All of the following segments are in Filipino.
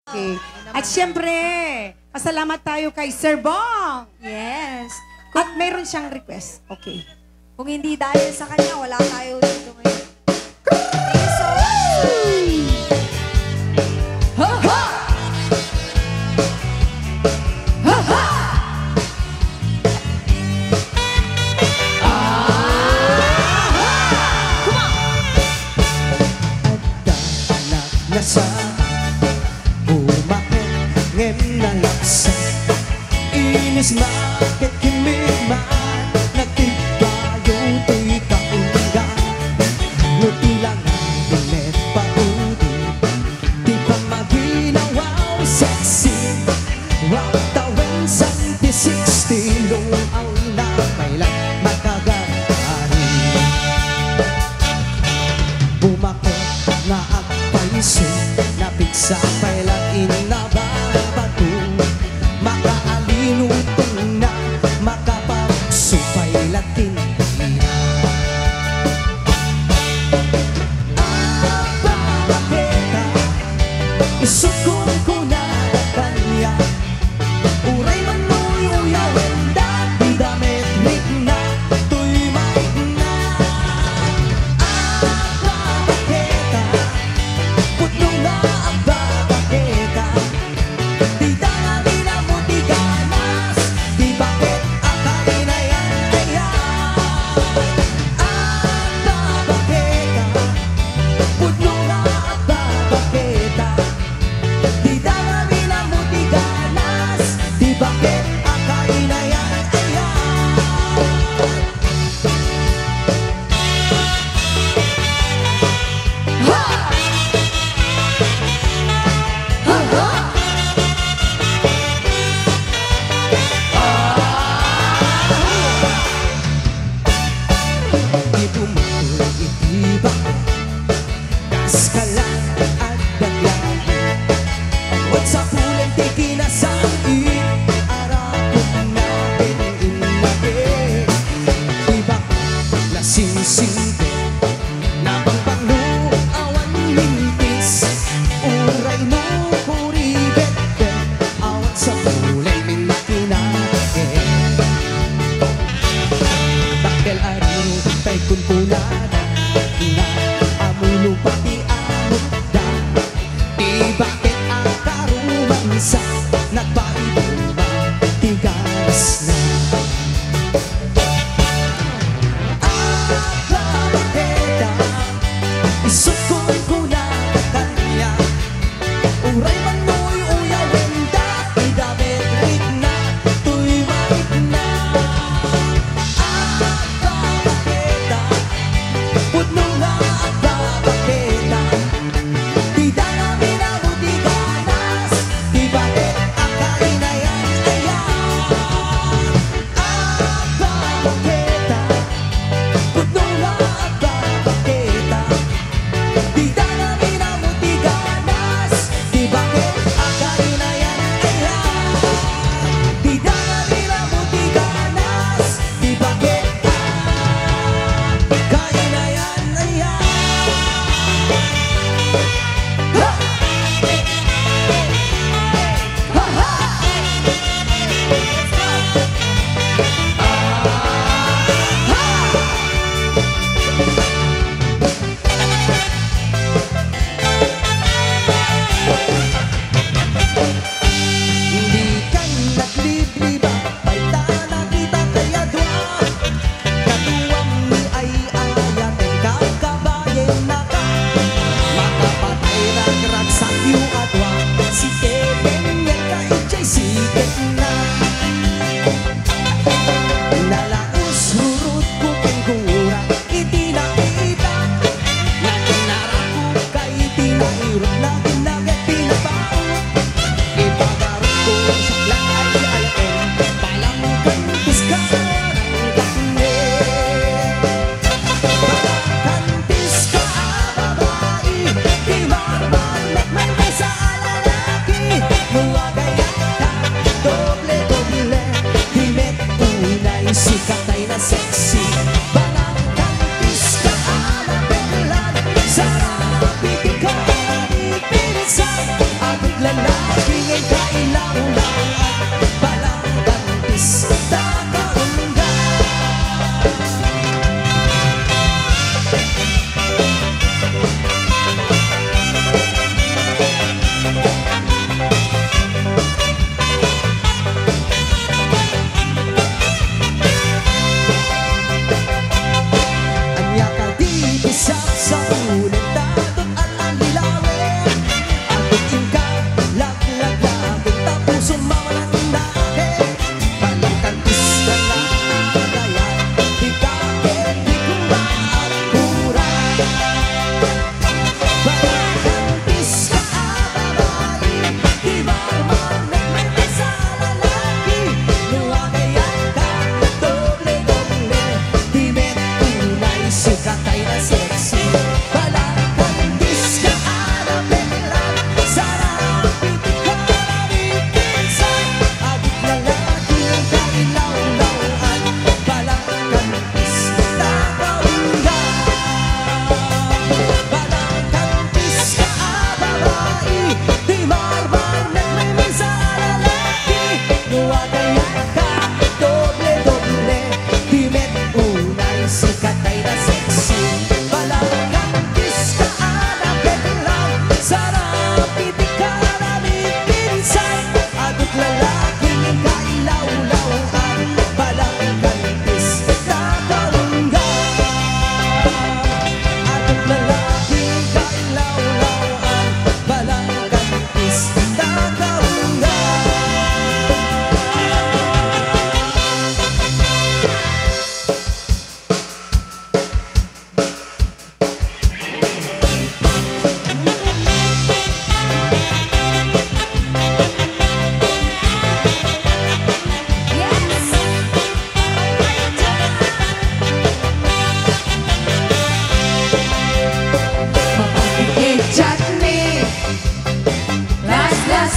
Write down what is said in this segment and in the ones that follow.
Okay. At syempre, pasalamat tayo kay Sir Bong. Yes. At mayroon siyang request. Okay. Kung hindi dahil sa kanya, wala tayo dito ngayon. Thank you so much. Ha ha! Ha ha! Nasa umakit ngem na laksa inis makit kimiman nagtigayo to'y kaunga nutilang ang bilet paudi di pa maginawaw sexy wow tawin sa 60 long ang napailan makaganahin bumakit na napig sa pailang inababato makaalinutong na makapagsupay latin baketa isukong ko na kanya uray man mo'y uyawin dati damit na to'y maig na baketa putong na ang babaketa di dana minamuti ganas di bakit akay na yan ayan ang babaketa putong na ang babaketa di dana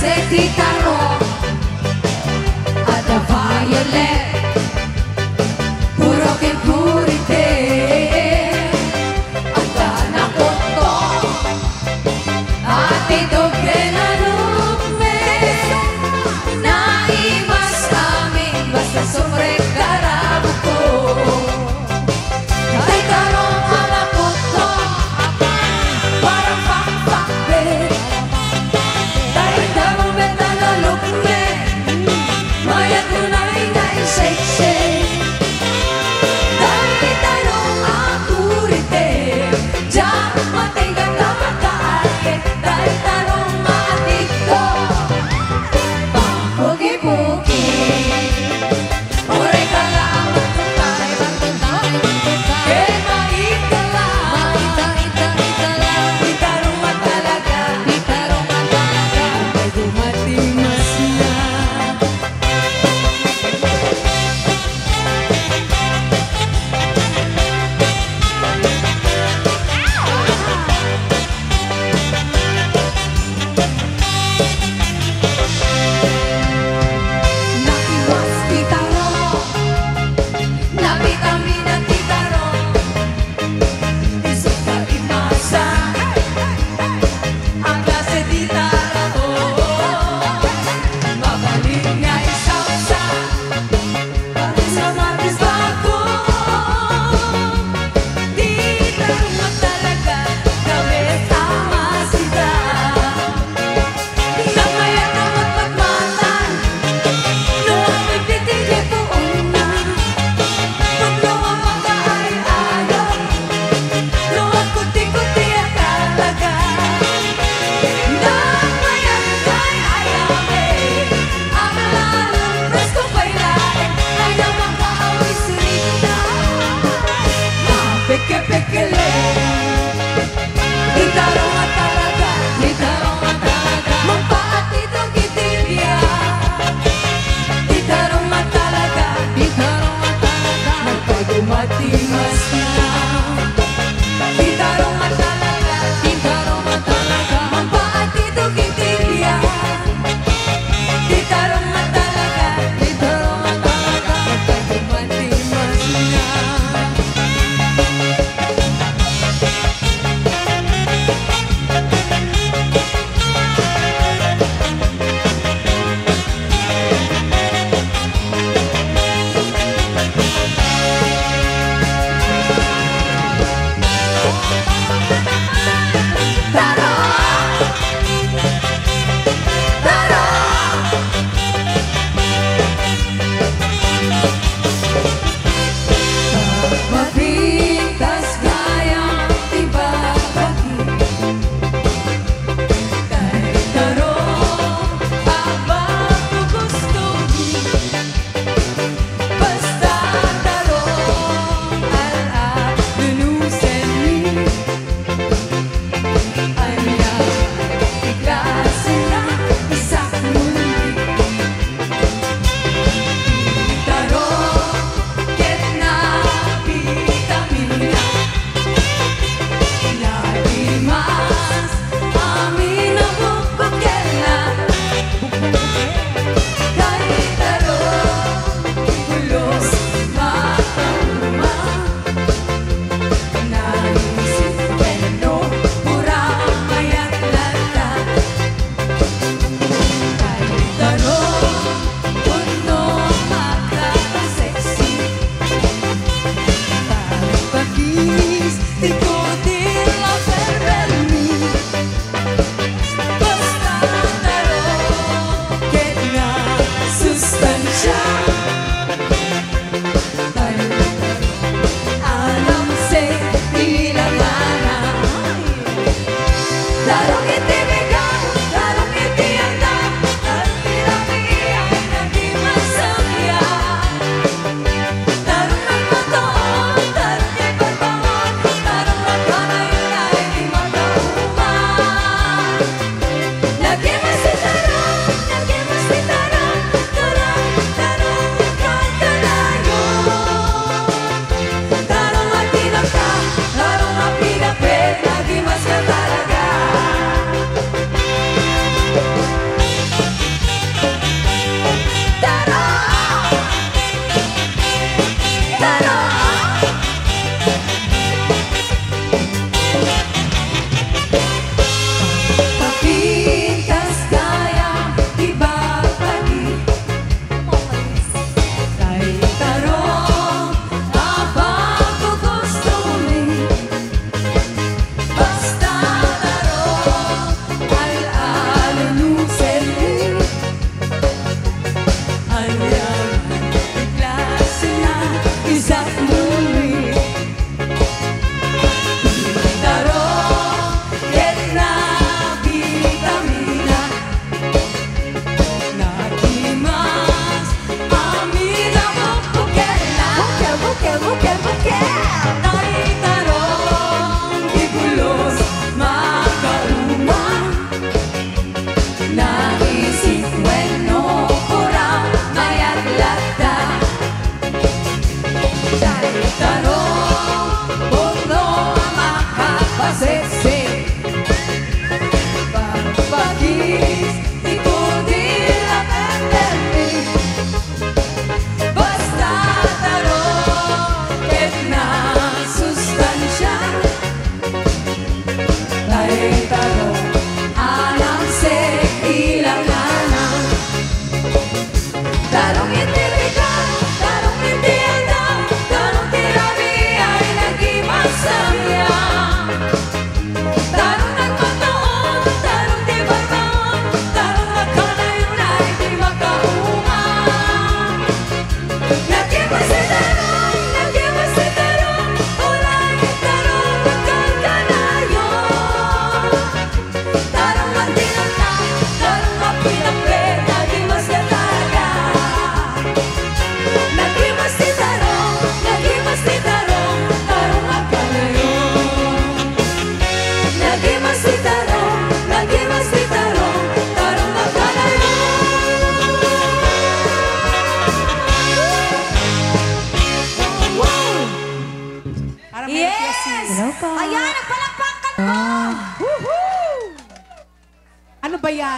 sekretaro at the violet. Puro che purite at nakoto ate dobre na lume na imas amin basta sobre karabuko. Ay karong alakoto parang pakpakbe. Dahil karong betalo lume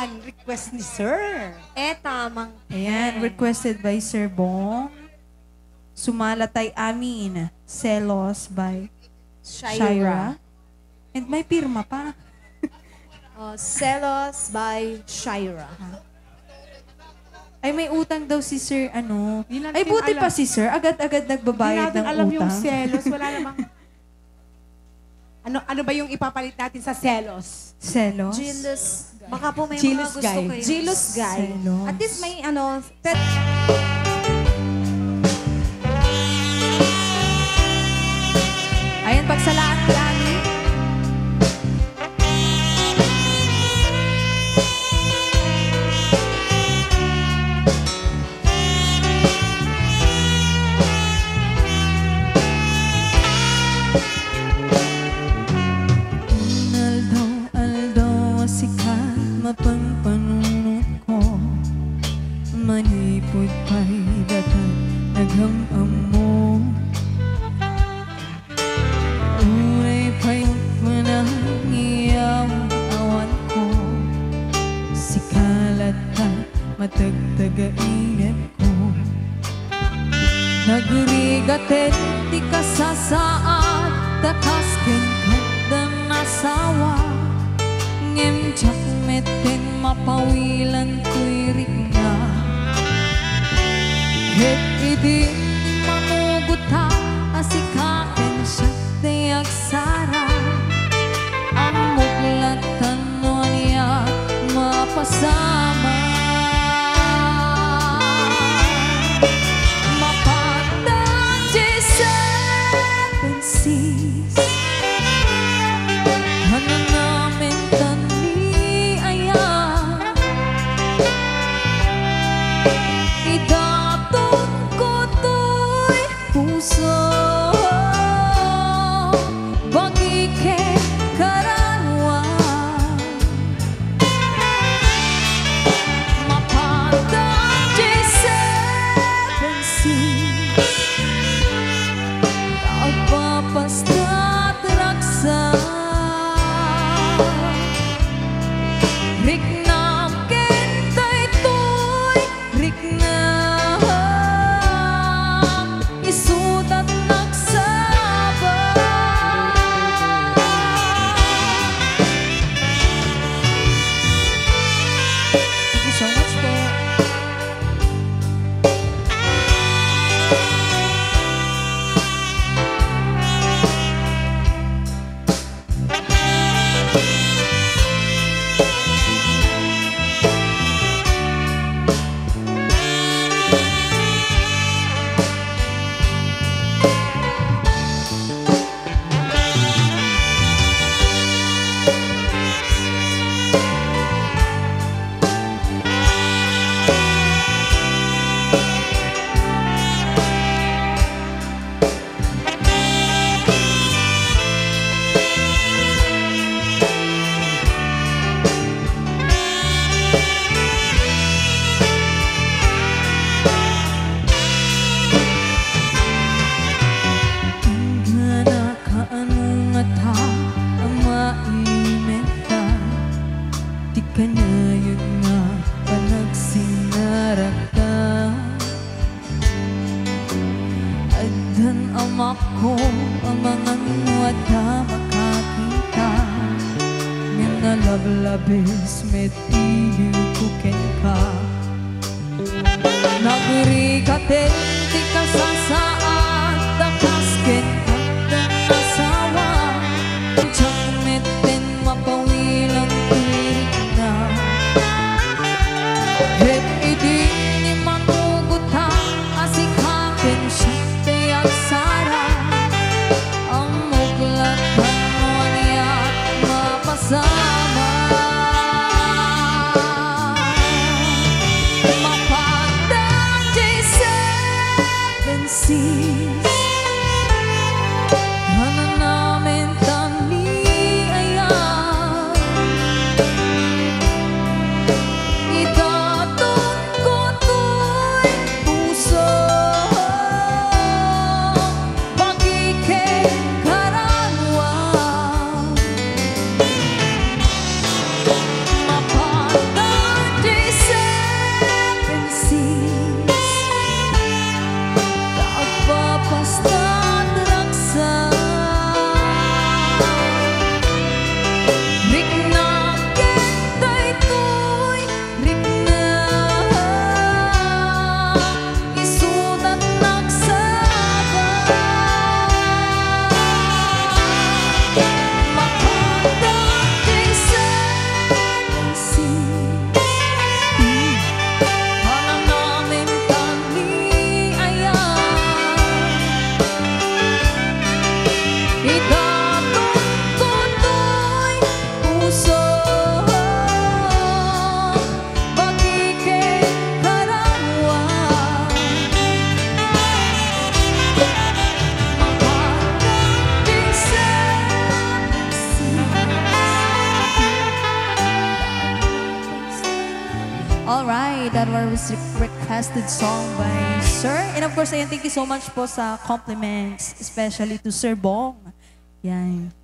Ayan, request ni Sir. Tamang. Ayan, requested by Sir Bong. Sumalatay amin, Selos by Shaira. And may pirma pa. Selos by Shaira. Ay, may utang daw si Sir, ano. Di natin Ay, buti alam. pa si Sir. Agad-agad Hindi nagbabayad natin ng alam yung utang. selos. Wala namang... Ano ba yung ipapalit natin sa selos? Selos? Jealous. Baka po may Jealous mga gusto guy. kayo. Jealous guy. Selos. At least may Ayan, pagsalaan ni Ani. Aldaw, sikat, mapangpanunod ko. Manipod pa'y datang naghamam mo. Uray pa'y panangiyaw awan ko. Sikalat ka, matagtagainip ko. Nagrigatet, di ka sasaat, takas kengkadang nasawa. Ngem metin mapawilan ko'y rigna. Het idi manugot ha, asikaken siya tiyag sara. Ang muglatan no niya mapasama. Mapatang seven seas. Ano namin tani ayan. Idatong ko to'y puso. Bagike karanwa. Mapatang seven seas. Agpapasta't raksa. Riknam kentay to'y riknam. Isudat nagsaba. Thank you so much po. Ko ang mga wada makakita nga nalablabis metili kuken ka. Nagurikaten di ka sasaat takasken ka nasawa. Tiyang meten mapawilan tirik na. Het idi ni manugot ha asikaken siya tiyag sara. Ang muglatan mo niya mapasama. Mapatang seven seas. Ano namin tani ayan. Idatong ko to'y puso. Bagike karanwa. Mapatang Alright, that was requested song by Sir. And of course, ayan, thank you so much po sa compliments, especially to Sir Bong. Yan.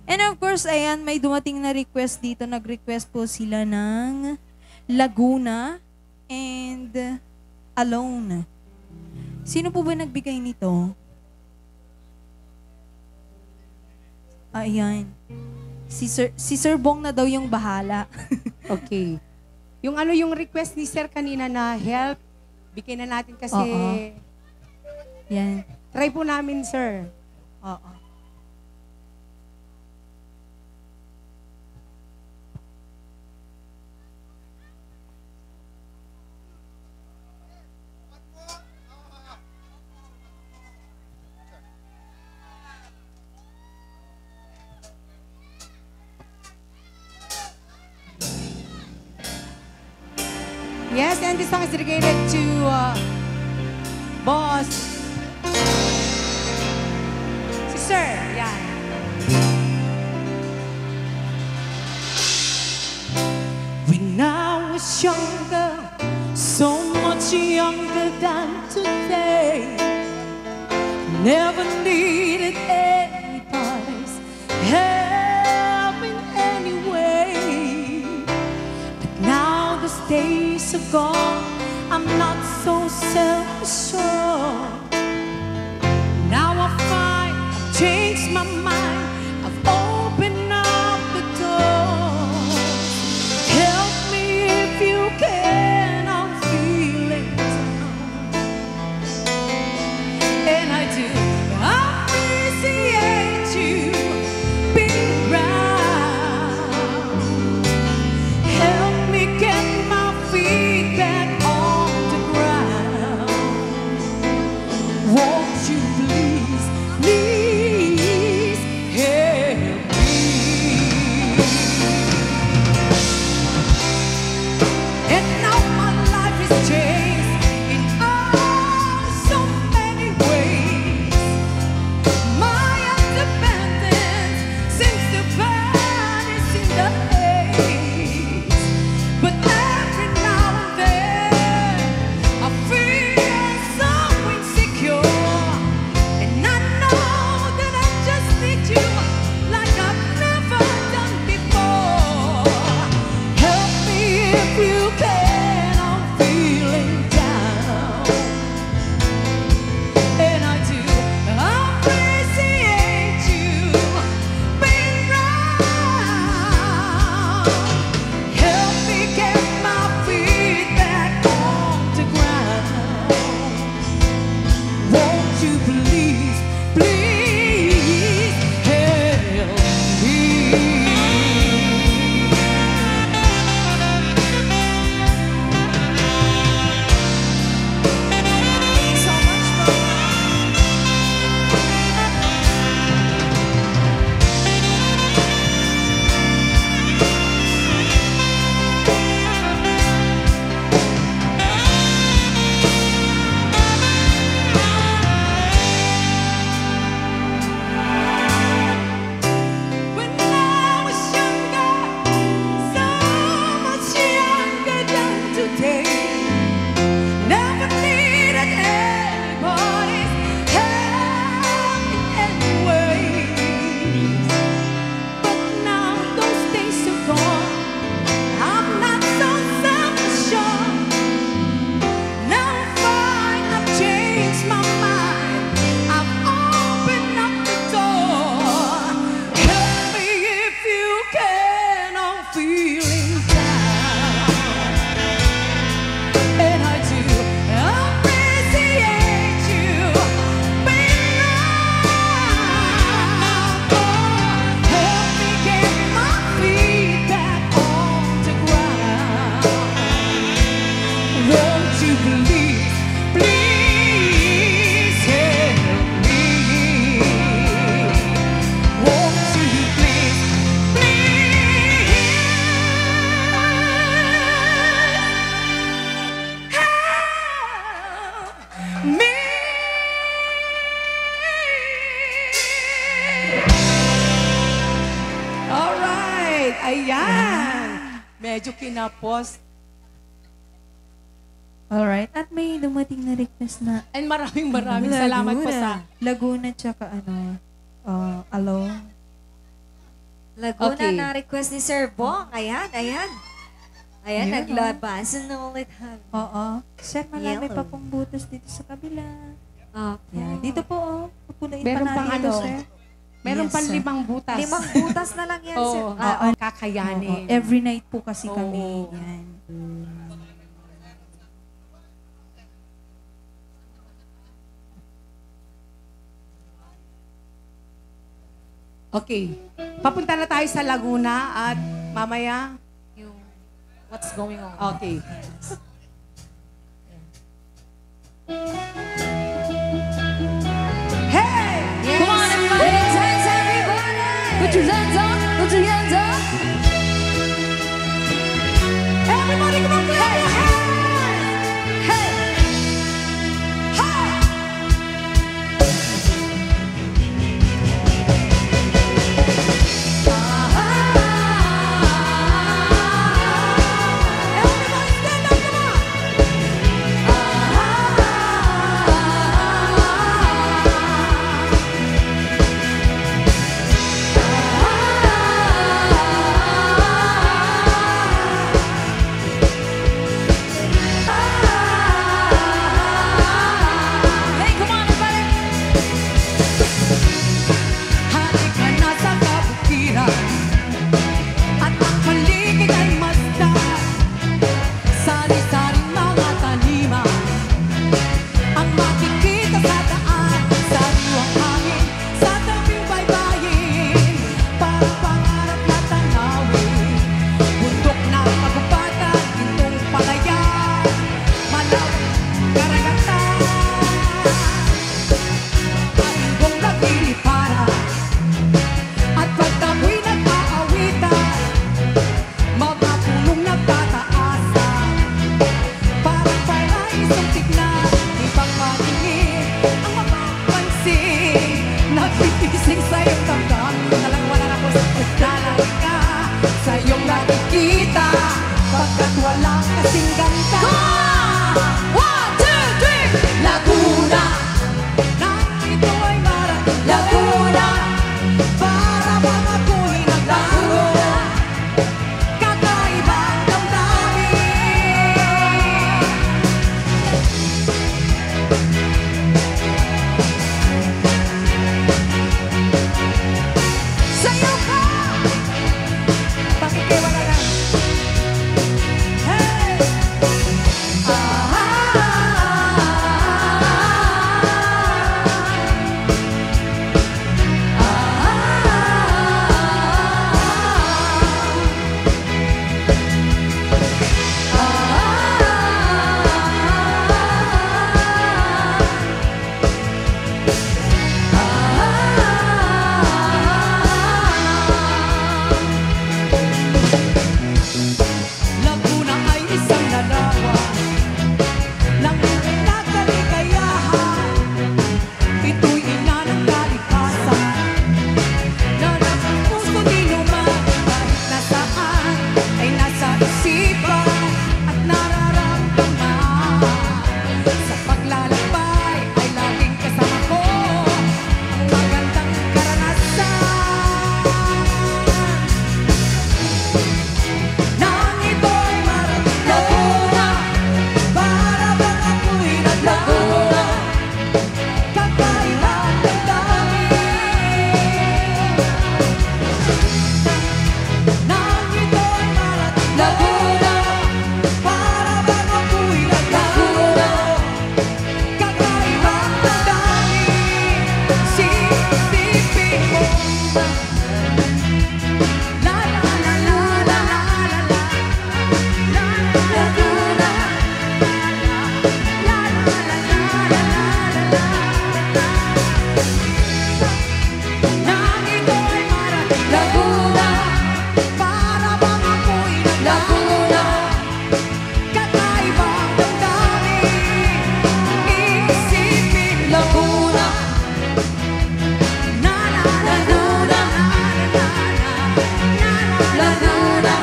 And of course, ayan, may dumating na request dito. Nag-request po sila ng Laguna and Alone. Sino po ba nagbigay nito? Ayan. Si Sir Bong na daw yung bahala. Okay. Yung request ni Sir kanina na help, bigyan na natin kasi Oo. Yan. try po namin, Sir. Oo. Yes, and this song is dedicated to Boss. Si Sir, yan. When I was younger, so much younger than today, never needed anybody's help in any way. But now the days are gone, I'm not so self-assured. Now I find I've changed my mind, I've opened up the door. Help me if you can, I'm feeling down. And I do appreciate you being around. Help me get my feet back on the ground. Won't you please, please help me? And now my life is changed in so many ways. My independence seems to vanish in the haze. But every now and then I feel so insecure, and I know that I just need you like I've never done before. Help me if you can, I'm feeling down. And I do appreciate you being around. Help me get my feet back on the ground. Won't you please, please help me? So much When I was younger, so much younger than today, never needed anybody's help in any way. But now those days are gone, I'm not so self-assured. Now I find I've changed my mind, I've opened up the door. Help me if you can, I'm feeling down. And I do appreciate you being around. Help me get my feet back on the ground. Won't you please, please help me? Won't you please, please help me? Alright, ayan. Medyo kinapos Alright. At may dumating na request na And maraming salamat po sa... Laguna tsaka Alone. Laguna Okay. na request ni Sir Bong. Ayan. Ayan, Ayan, naglabasan na ulit. Oo. Sir, marami Yellow. pa pong butas dito sa kabila. Okay. Yan. Dito po, Pupunuin Meron pa pang natin ito, ano, sir. Meron Yes, pang sir. 5 butas. 5 butas na lang yan, Sir. Oo, kakayanin. Every night po kasi kami. Oo. Yan. Okay. Papunta na tayo sa Laguna at mamaya, Yung what's going on. okay. Hey! Yes. Come on, everybody. Good times, everybody. Put your hands up, put your hands up. Everybody come on, clap your hands! Hey! Hey! Everybody stand up, come on! Hey, come on, everybody. Halika na sa kabukiran at ang paligid ay masdan. Sari-saring mga taniman ang makikita sa daan. Sariwang hangin sa tabing baybayin, parang pangarap na tanawin. Bundok na pagupatan, gintong palayan, malawak karagatan. Aming nagliliparan at pagtamoy nag-aawitan, mga pulong nagtataasan, parang paraisong tignan, ibang matingin ang mapapansin, nagpipising sa iyong damdamin, talang wala na ko sa pagdalang ka, sa iyong nakikita, pagkat walang kasing ganda. One, two, three. Laguna, nang ito ay marating Laguna, para bang ako'y naglago, kakaibang damdamin. Sa'yo ka, pakikiwala lang. Hey! Laguna ay isang larawan ng nagkaligayahan. Ito'y ina ng kalikasan na nasa puso di luman, kahit nasaan ay nasa isipan at nararamdaman. Sa paglalakbay ay laging kasama ko ang magandang karanasan. Nang ito'y marating Laguna, para bang ako'y naglago, kakaibang damdamin. Nang ito'y marating Laguna, para bang ako'y naglago, kakaibang damdamin. Sisipin mo. La la la la la la la la Laguna, la la la la la la. Nang ito'y marating Laguna, para bang ako'y naglago, kakaibang damdamin. Isipin Laguna, na na na na na na na na Laguna,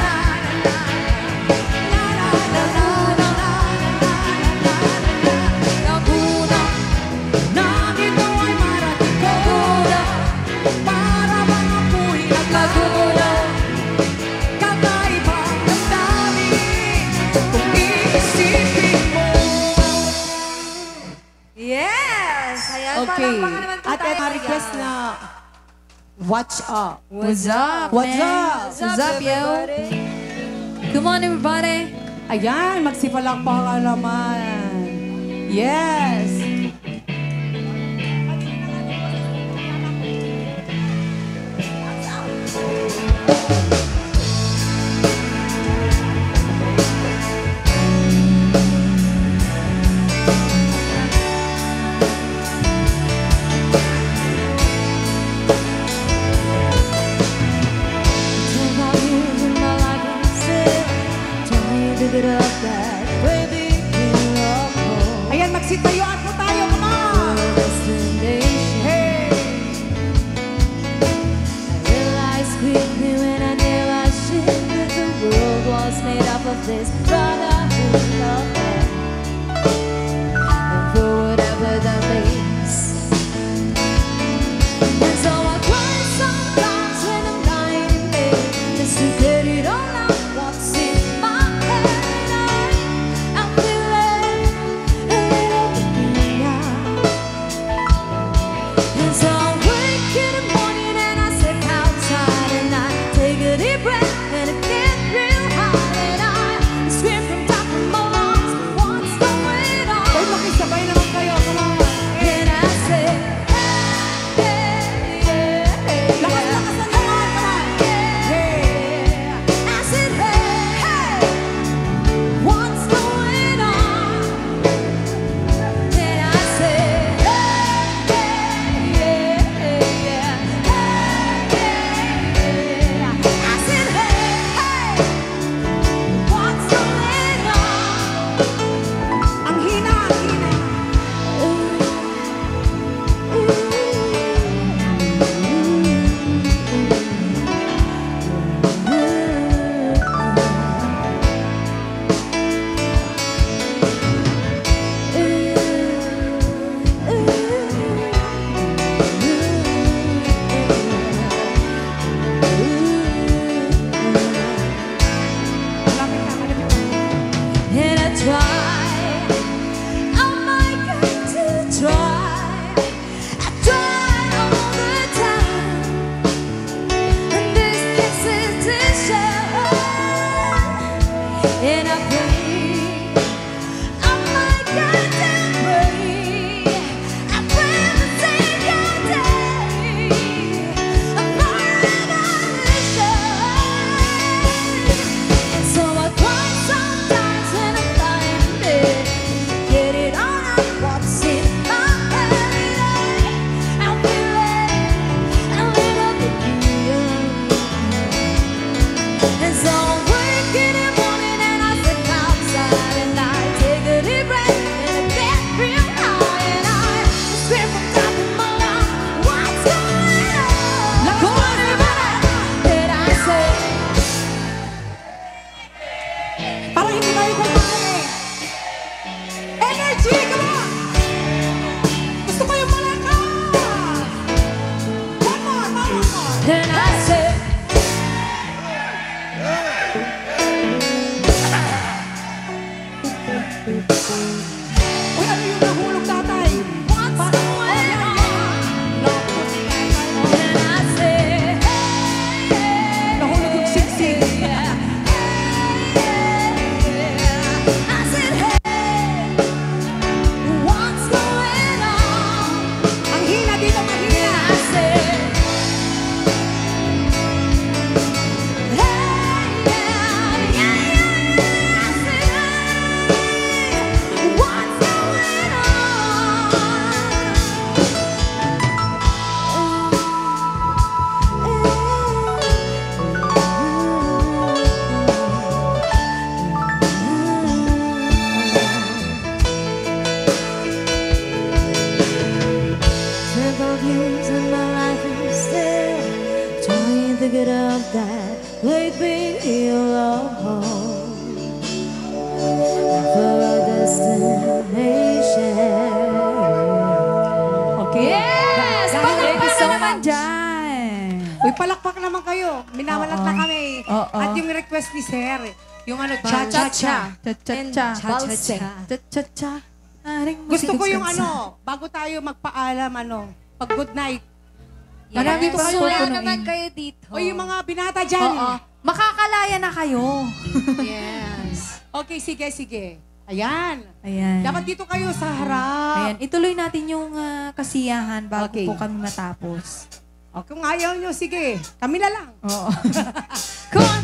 la la la la Okay. Palakpakan naman po At tayo. ito request na Watch Up. What's up, What's man? up? What's up, yo? Come on, everybody. Ayan, magsipalakpakan naman. Yes. Ayan, magsitayuan po tayo. Come on. Hey. Made up of this brotherhood of man, and for whatever that means. And so I cry sometimes when I'm lying in bed, just to get it all out what's in my head. I'm feeling a little bit now. And so I wake in the morning and I step outside and I take a deep breath and it gets real high and I scream from top of my lungs, what's going on? Ay, makisabay naman kayo. Come on. And I say, hey, yeah, hey, Lakas-lakas ang lahat. Come on. Hey. I said, hey, hey, what's going on? And I said, hey, yeah, yeah, hey, I said, hey, hey, what's going on? Ang hina, ang hina. Malapit na, malapit na. And I try, oh my God, to try. I try all the time, and this hesitation. And I pray, oh my God, to pray. I pray the Savior day, for revelation. And so I cry sometimes when I'm lying in bed, get it all out what's in my head. I'm feeling a little bit young. And so I wake in the morning and I step outside and I take a deep breath and I get real high and I scream from top of my lungs, what's going on? Go on, everybody! And I say, Parang hindi kayo kumakain. Energy, come on! Gusto ko yung malakas! One more, one more. and I say, Uy, ano yung nahulog tatay? what's going on? And I say, hey, Nahulog yung siksik. I said, hey, what's going on? Ang hina dito, mahina. I said, hey, yeah, yeah, yeah. I said, hey, what's going on? Several years in my life and still trying to get up that late being alone for a destination. Okay? Yes! Thank you Palakpakan so naman much. Dyan. Uy, palakpak naman kayo. Minawalat na kami. Oo. At yung request ni Sir, yung ano, cha-cha-cha. Cha-cha-cha. Cha-cha-cha. Cha-cha-cha. Gusto ko yung bago tayo magpaalam, pag good night. Yes. Marami pa kayo Wala pupunuin. naman kayo dito. O yung mga binata dyan. Oo. Makakalaya na kayo. Yes. Okay, sige. Ayan. Ayan. Dapat dito kayo sa harap. Ayan. Ituloy natin yung kasiyahan bago Okay. po kami matapos. O, kung ayaw nyo, sige. Kami na lang. Oo. Come on.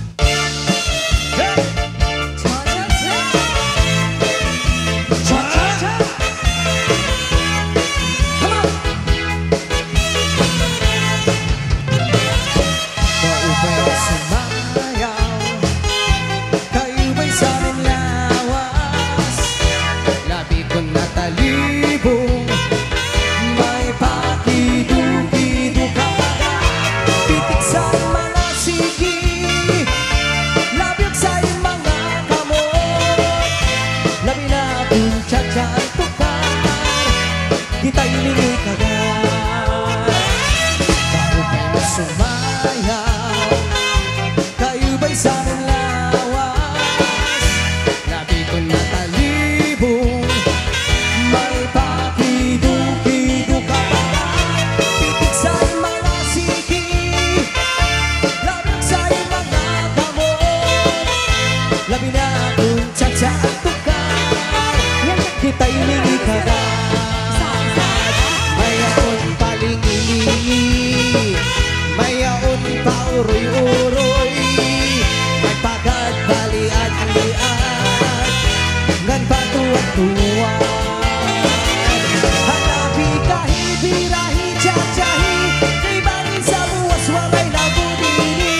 Maupay sumayaw, kayo ba'y sa amin lawas? Labi ko natalibong, may pakidugido ka pa. Pitik sa mga sige, labyog sa mga kamot. Labi na kung tsatsyan tukar, kita'y minikagan. Maupay mo sumayaw, kayo ba'y sa amin lawas? Labi ko natalibong, may pakidugido ka pa. Pitik sa mga sige, labyog sa mga kamot. Labi na kung tsatsa at tukar, kita'y minikagan. Mayaon palingilingi, mayaon pa uroy-uroy, may pagad balian-lian, ngan patuwag-tuwag. Hanapi kahi, birahi, tsatsyahi, kay bangin sa buwas walay nabudini.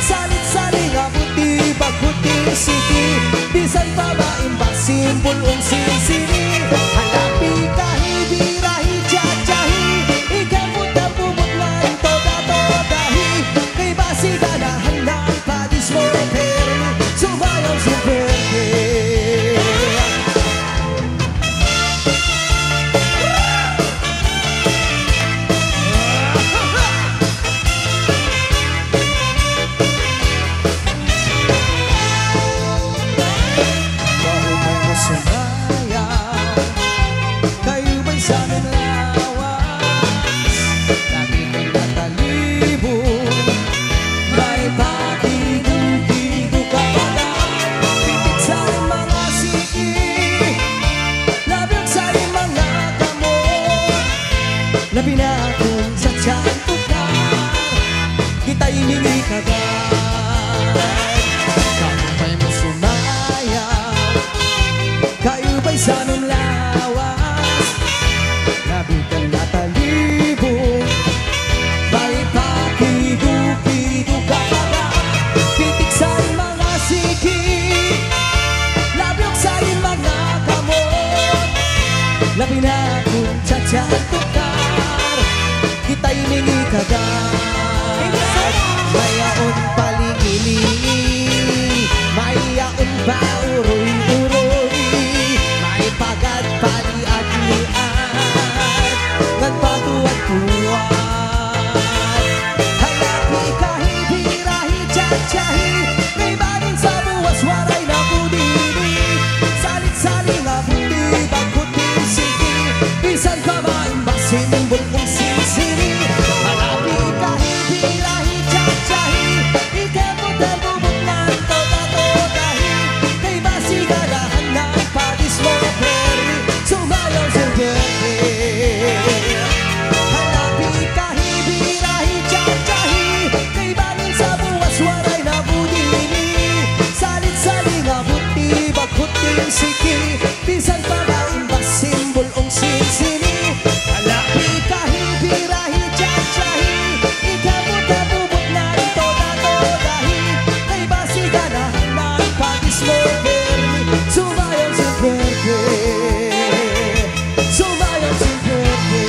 Salit-saling abuti, bagbuti, siki, bisan pa ba imbak simbol ong sinsini. Hanapi kahi, birahi, tsatsyahi, ikaw mo na bumutlan, toda-todahi, kay basi ganahan na ang padis mo, permi, sumayaw si Verde. Maupay mo sumayaw, kayo ba'y sa amin lawas? Lagi ko'y natalibong, may pakidugido ka pa. Pitik sa mga sige, labyog sa mga kamot. Labi na kung sa tiyan tukar, kita'y minikagan. Maupay mo sumayaw, kayo ba'y sa amin lawas? Labi ka natalibong, may pakidugido ka pa. Pitik sa mga sige, labyog sa mga kamot. Labi na kung tsatsyan tukar, kita'y minikagan. Mayaon palingilingi, mayaon ba uroy-uroy, may pagad palian-lian, ngan patuwag-tuwag. Hanapi kahi, birahi, tsatsyahi, may bangin sa buwas waray na budini. Salit-saling abuti, bagbuti, sige, bisan pa ba imbak simbol kong sinsini. Hanapi kahi, birahi, tsatsyahi, ikaw mo na bumutlan, toda-todahi, kay basi ganahan na ang padis mo, permi, sumayaw si Verde. Hanapi kahi, birahi, tsatsyahi, kay bangin sa buwas waray na budini. Salit-saling abuti, baghuting siki, bisan pa ba imbak simbol ong sinsini. Hanapi kahi, birahi, tsatsyahi, ikaw mo na bumutlan, toda-todahi, kay basi ganahan na ang padis mo, permi, sumayaw si Verde. Sumayaw si Verde.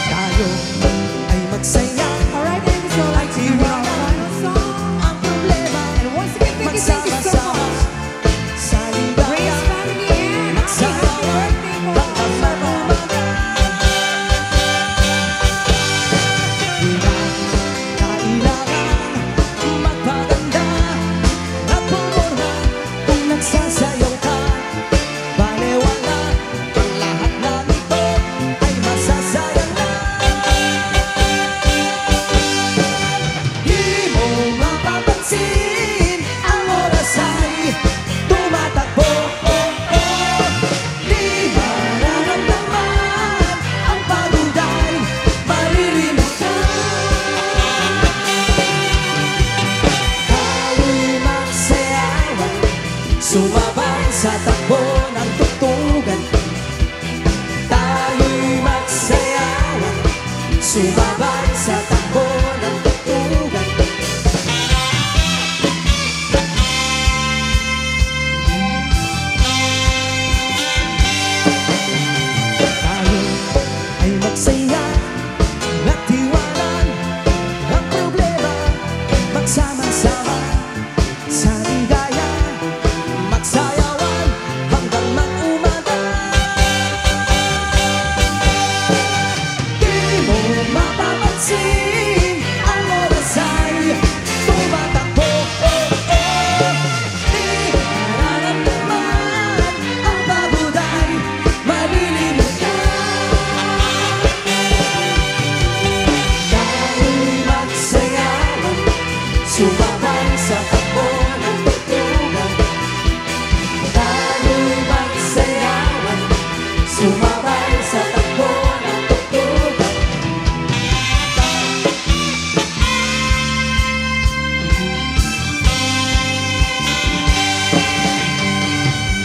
Tayo ay magsaya. Alright, thank you so much. Sumabay sa takbo ng tugtugan. Tayo ay magsaya at iwanan ang problema. Magsama-sama sa ligaya, magsayawan hanggang mag-umaga. Di mo mapapansin ang oras ay tumatakbo. Di nararamdaman ang pagod ay malilimot na. Tayo'y magsayawan, sumabay sa takbo ng tugtugan. Tayo'y magsayawan, sumabay sa takbo ng tugtugan.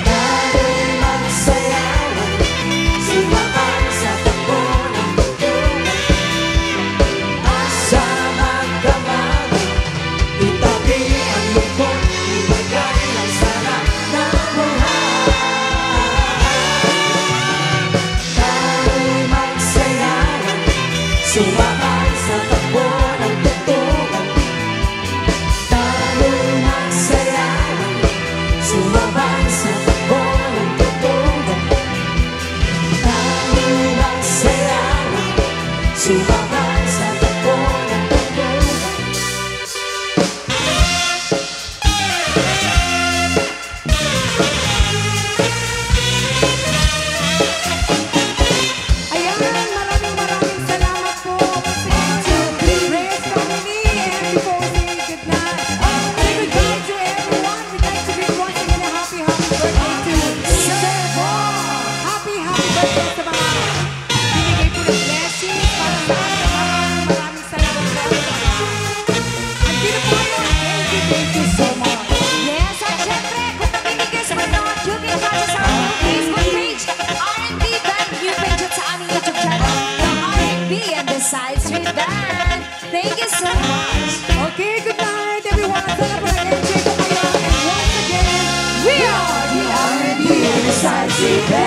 Tayo'y magsayawan, sumabay sa takbo ng tugtugan. Asa magdamag, itabi ang lungkot, ibigay ang sarap ng buhay. Tayo'y magsayawan, sumabay sa takbo ng tugtugan. Tayo'y magsayawan, sumabay sa takbo ng tugtugan. Tayo'y magsayawan, sumabay sa takbo ng tugtugan. Ayan, maraming salamat po sa Reyes Family. And before we say goodnight, good day to everyone. We'd like to wish once again a happy birthday to Sir Bong. Happy birthday sa mga binigay po ng blessings para sa atin. Maraming salamat po. Andito po kayo. Thank you so much. Yes, at syempre, kung nakikinig sa mga YouTube para sa aming Facebook page, R&B Band New Page at sa aming YouTube channel, the R&B and the Side Street Band. Thank you so much. Okay, good night everyone. Sana po nag-enjoy po kayo. And once again, we are the R&B and the Side Street Band.